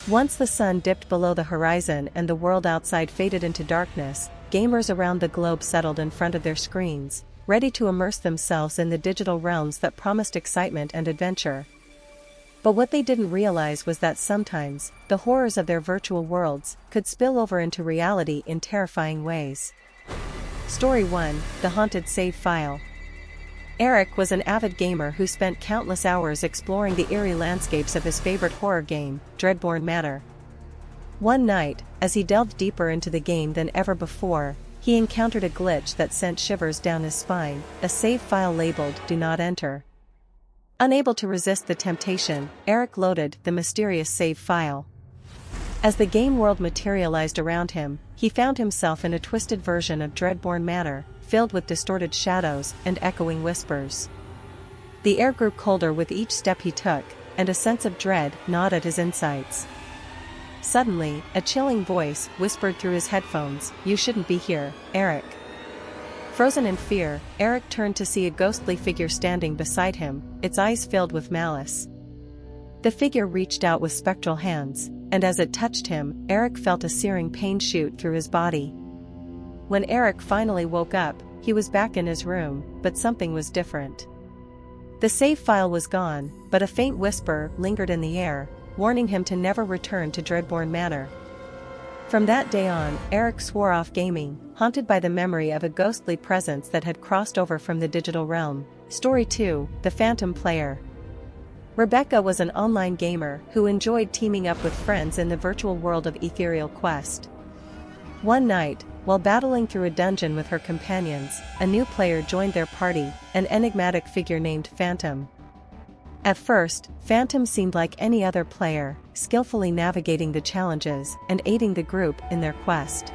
Once the sun dipped below the horizon and the world outside faded into darkness, gamers around the globe settled in front of their screens, ready to immerse themselves in the digital realms that promised excitement and adventure. But what they didn't realize was that sometimes, the horrors of their virtual worlds could spill over into reality in terrifying ways. Story 1: The Haunted Save File. Eric was an avid gamer who spent countless hours exploring the eerie landscapes of his favorite horror game, Dreadborn Manor. One night, as he delved deeper into the game than ever before, he encountered a glitch that sent shivers down his spine, a save file labeled "Do Not Enter." Unable to resist the temptation, Eric loaded the mysterious save file. As the game world materialized around him, he found himself in a twisted version of Dreadborn Manor, filled with distorted shadows and echoing whispers. The air grew colder with each step he took, and a sense of dread gnawed at his insides. Suddenly, a chilling voice whispered through his headphones, "You shouldn't be here, Eric." Frozen in fear, Eric turned to see a ghostly figure standing beside him, its eyes filled with malice. The figure reached out with spectral hands, and as it touched him, Eric felt a searing pain shoot through his body. When Eric finally woke up, he was back in his room, but something was different. The save file was gone, but a faint whisper lingered in the air, warning him to never return to Dreadborn Manor. From that day on, Eric swore off gaming, haunted by the memory of a ghostly presence that had crossed over from the digital realm. Story 2: The Phantom Player. Rebecca was an online gamer who enjoyed teaming up with friends in the virtual world of Ethereal Quest. One night, while battling through a dungeon with her companions, a new player joined their party, an enigmatic figure named Phantom. At first, Phantom seemed like any other player, skillfully navigating the challenges and aiding the group in their quest.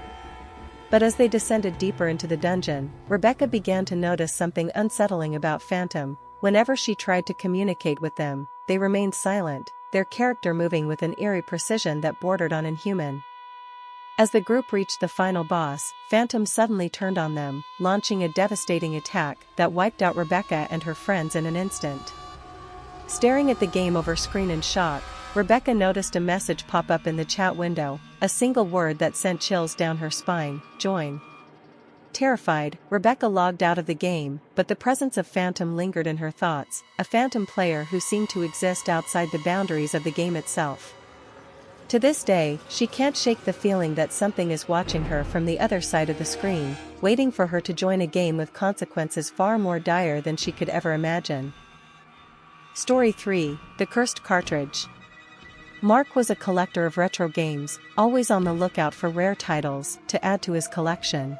But as they descended deeper into the dungeon, Rebecca began to notice something unsettling about Phantom. Whenever she tried to communicate with them, they remained silent, their character moving with an eerie precision that bordered on inhuman. As the group reached the final boss, Phantom suddenly turned on them, launching a devastating attack that wiped out Rebecca and her friends in an instant. Staring at the game over screen in shock, Rebecca noticed a message pop up in the chat window, a single word that sent chills down her spine: join. Terrified, Rebecca logged out of the game, but the presence of Phantom lingered in her thoughts, a phantom player who seemed to exist outside the boundaries of the game itself. To this day, she can't shake the feeling that something is watching her from the other side of the screen, waiting for her to join a game with consequences far more dire than she could ever imagine. Story 3: The Cursed Cartridge. Mark was a collector of retro games, always on the lookout for rare titles to add to his collection.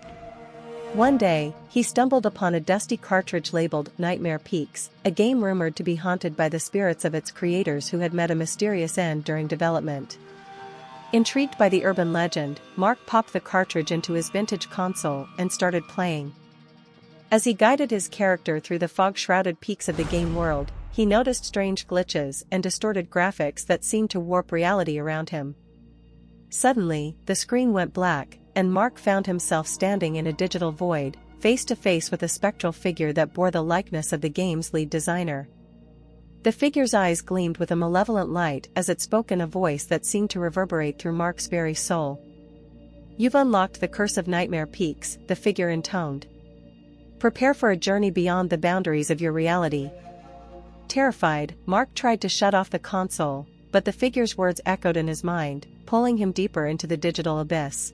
One day, he stumbled upon a dusty cartridge labeled Nightmare Peaks, a game rumored to be haunted by the spirits of its creators who had met a mysterious end during development. Intrigued by the urban legend, Mark popped the cartridge into his vintage console and started playing. As he guided his character through the fog-shrouded peaks of the game world, he noticed strange glitches and distorted graphics that seemed to warp reality around him. Suddenly, the screen went black, and Mark found himself standing in a digital void, face to face with a spectral figure that bore the likeness of the game's lead designer. The figure's eyes gleamed with a malevolent light as it spoke in a voice that seemed to reverberate through Mark's very soul. "You've unlocked the curse of Nightmare Peaks," the figure intoned. "Prepare for a journey beyond the boundaries of your reality." Terrified, Mark tried to shut off the console, but the figure's words echoed in his mind, pulling him deeper into the digital abyss.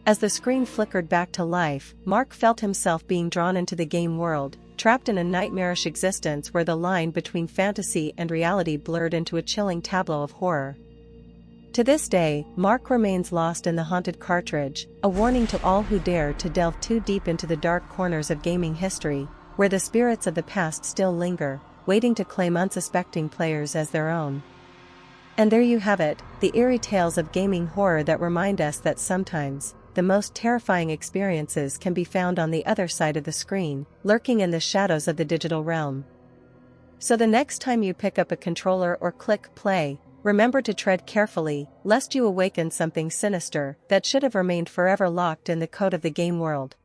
As the screen flickered back to life, Mark felt himself being drawn into the game world, trapped in a nightmarish existence where the line between fantasy and reality blurred into a chilling tableau of horror. To this day, Mark remains lost in the haunted cartridge, a warning to all who dare to delve too deep into the dark corners of gaming history, where the spirits of the past still linger, waiting to claim unsuspecting players as their own. And there you have it, the eerie tales of gaming horror that remind us that sometimes, the most terrifying experiences can be found on the other side of the screen, lurking in the shadows of the digital realm. So the next time you pick up a controller or click play, remember to tread carefully, lest you awaken something sinister that should have remained forever locked in the code of the game world.